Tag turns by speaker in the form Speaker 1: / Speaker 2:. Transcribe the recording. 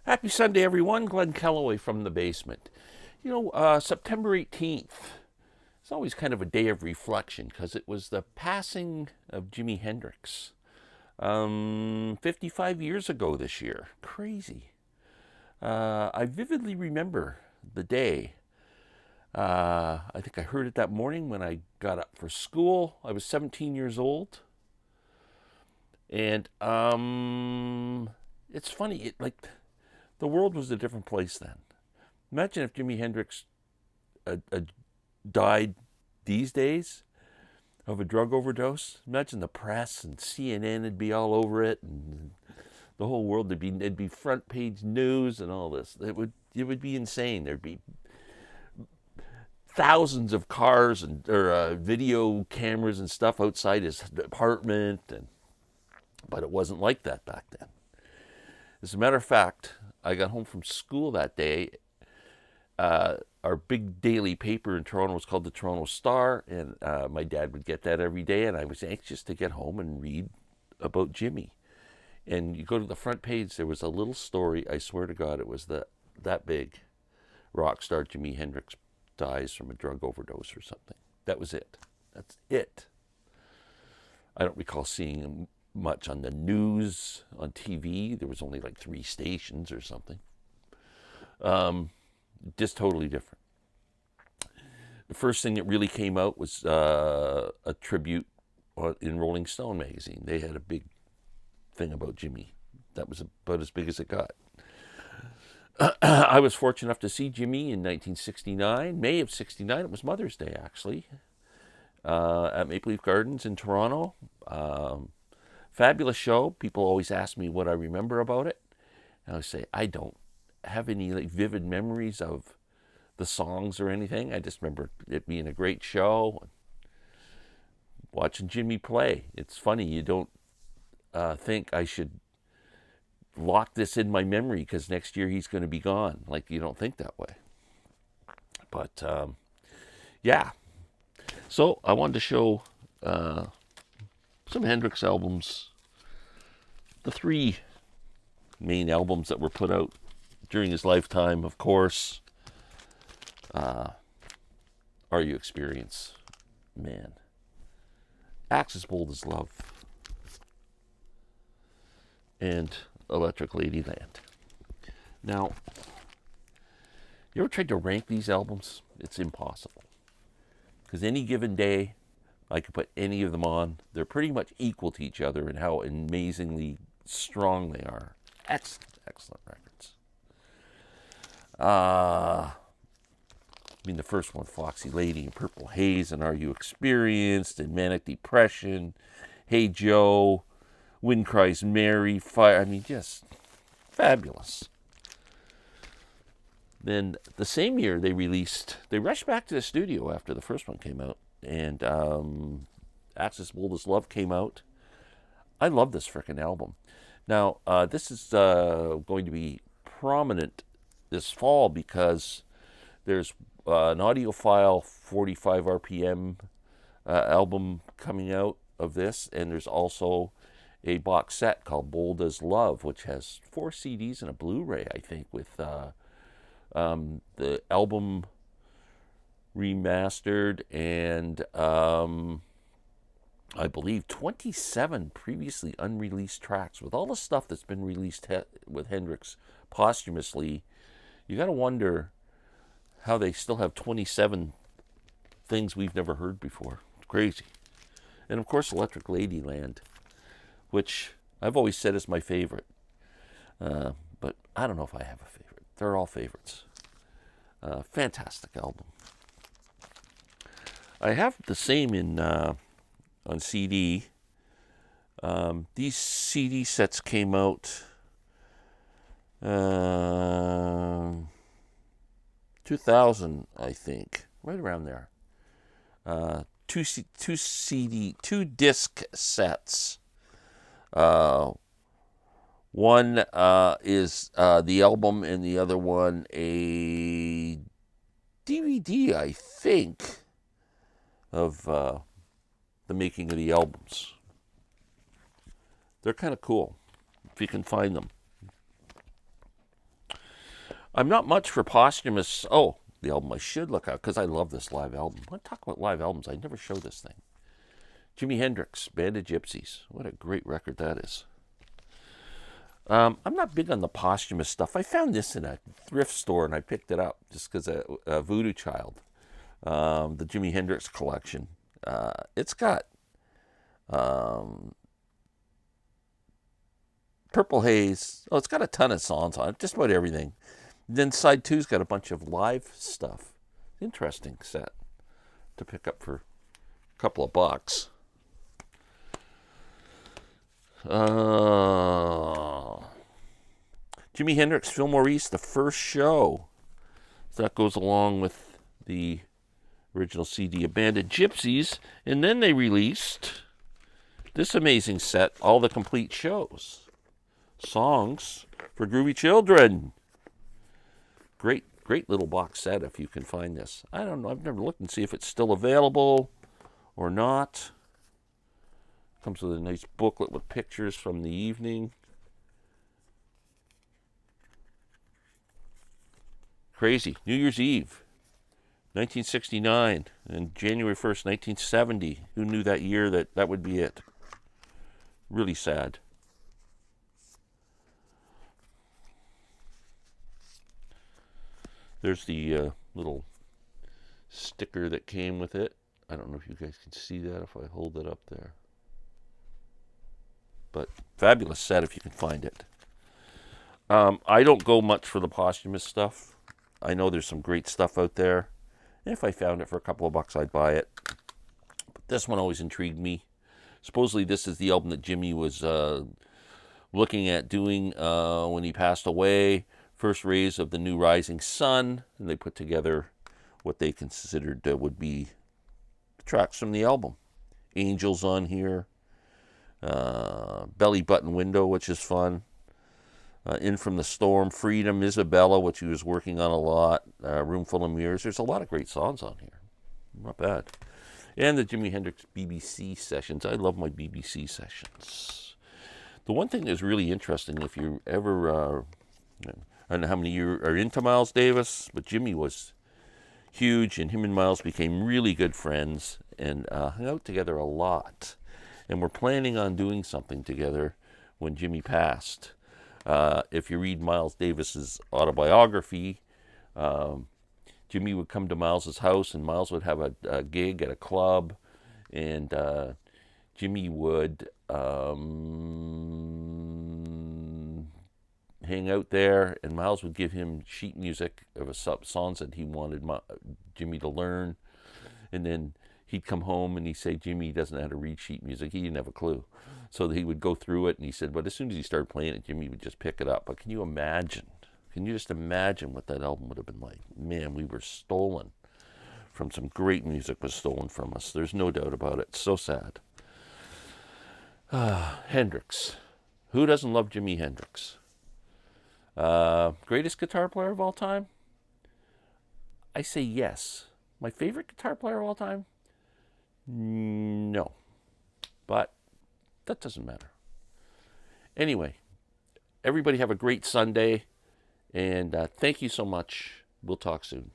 Speaker 1: Happy Sunday, everyone. Glenn Kellaway from the basement. September 18th is always kind of a day of reflection because it was the passing of Jimi Hendrix. 55 years ago this year. Crazy. I vividly remember the day. I think I heard it that morning when I got up for school. I was 17 years old. And it's funny. The world was a different place then. Imagine if Jimi Hendrix died these days of a drug overdose. Imagine the press and CNN would be all over it, and the whole world it'd be front page news and all this. It would be insane. There'd be thousands of cars and or video cameras and stuff outside his apartment, but it wasn't like that back then. As a matter of fact, I got home from school that day. Our big daily paper in Toronto was called the Toronto Star, and my dad would get that every day, and I was anxious to get home and read about Jimmy. And you go to the front page, there was a little story. I swear to God, it was that big. Rock star Jimi Hendrix dies from a drug overdose or something. That was it. That's it. I don't recall seeing much on the news, on TV. There was only like 3 stations or something. Just totally different. The first thing that really came out was a tribute in Rolling Stone magazine. They had a big thing about Jimmy. That was about as big as it got. I was fortunate enough to see Jimmy in 1969, May of 69. It was Mother's Day, actually, at Maple Leaf Gardens in Toronto. Fabulous show. People always ask me what I remember about it. And I say, I don't have any vivid memories of the songs or anything. I just remember it being a great show. Watching Jimmy play. It's funny, you don't think I should lock this in my memory because next year he's going to be gone. Like, you don't think that way. But, yeah. So, I wanted to show some Hendrix albums. The 3 main albums that were put out during his lifetime, of course. Are You Experience? Man. Axis Bold as Love. And Electric Ladyland. Now, you ever tried to rank these albums? It's impossible. Because any given day, I could put any of them on. They're pretty much equal to each other in how amazingly strong they are. Excellent records. The first one, Foxy Lady and Purple Haze, and Are You Experienced, and Manic Depression, Hey Joe, Wind Cries Mary, Fire. Just fabulous. Then the same year they rushed back to the studio after the first one came out, and Axis Bold as Love came out. I love this frickin' album. Now, this is going to be prominent this fall because there's an audiophile 45 RPM album coming out of this, and there's also a box set called Bold as Love, which has 4 CDs and a Blu-ray, I think, with the album remastered and I believe 27 previously unreleased tracks. With all the stuff that's been released with Hendrix posthumously, you got to wonder how they still have 27 things we've never heard before. It's crazy. And of course, Electric Ladyland, which I've always said is my favorite. But I don't know if I have a favorite. They're all favorites. Fantastic album. I have the same on CD. These CD sets came out 2000, I think, right around there. Two disc sets. One is the album, and the other one a DVD, I think, of the making of the albums. They're kind of cool if you can find them. I'm not much for posthumous. Oh, the album I should look at because I love this live album. When I talk about live albums, I never show this thing. Jimi Hendrix, Band of Gypsies. What a great record that is. I'm not big on the posthumous stuff. I found this in a thrift store and I picked it up just because a Voodoo Child, the Jimi Hendrix collection. It's got Purple Haze. Oh, it's got a ton of songs on it, just about everything. Then side two's got a bunch of live stuff. Interesting set to pick up for a couple of bucks. Jimi Hendrix, Fillmore East, the first show. So that goes along with the original CD, A Band of Gypsies. And then they released this amazing set, all the complete shows. Songs for Groovy Children. Great little box set if you can find this. I don't know. I've never looked and see if it's still available or not. Comes with a nice booklet with pictures from the evening. Crazy. New Year's Eve, 1969, and January 1st, 1970. Who knew that year that would be it? Really sad. There's the little sticker that came with it. I don't know if you guys can see that if I hold it up there. But fabulous set if you can find it. I don't go much for the posthumous stuff. I know there's some great stuff out there. And if I found it for a couple of bucks, I'd buy it. But this one always intrigued me. Supposedly this is the album that Jimmy was looking at doing when he passed away. First rays of the new rising sun, and they put together what they considered would be tracks from the album. Angels on here, Belly Button Window, which is fun, In From the Storm, Freedom, Isabella, which he was working on a lot, Room Full of Mirrors. There's a lot of great songs on here. Not bad. And the Jimi Hendrix BBC sessions. I love my BBC sessions. The one thing that's really interesting, if you ever... I don't know how many of you are into Miles Davis, but Jimmy was huge, and him and Miles became really good friends and hung out together a lot. And we're planning on doing something together when Jimmy passed. If you read Miles Davis's autobiography, Jimmy would come to Miles's house, and Miles would have a gig at a club, and Jimmy would hang out there, and Miles would give him sheet music of songs that he wanted Jimmy to learn, and then he'd come home and he'd say Jimmy doesn't know how to read sheet music. He didn't have a clue. So he would go through it, and he said, but as soon as he started playing it, Jimmy would just pick it up. But can you just imagine what that album would have been like? Man, we were stolen from some great music was stolen from us. There's no doubt about it. So sad. Hendrix. Who doesn't love Jimi Hendrix? Greatest guitar player of all time? I say yes. My favorite guitar player of all time? No. But that doesn't matter. Anyway, everybody have a great Sunday, and thank you so much. We'll talk soon.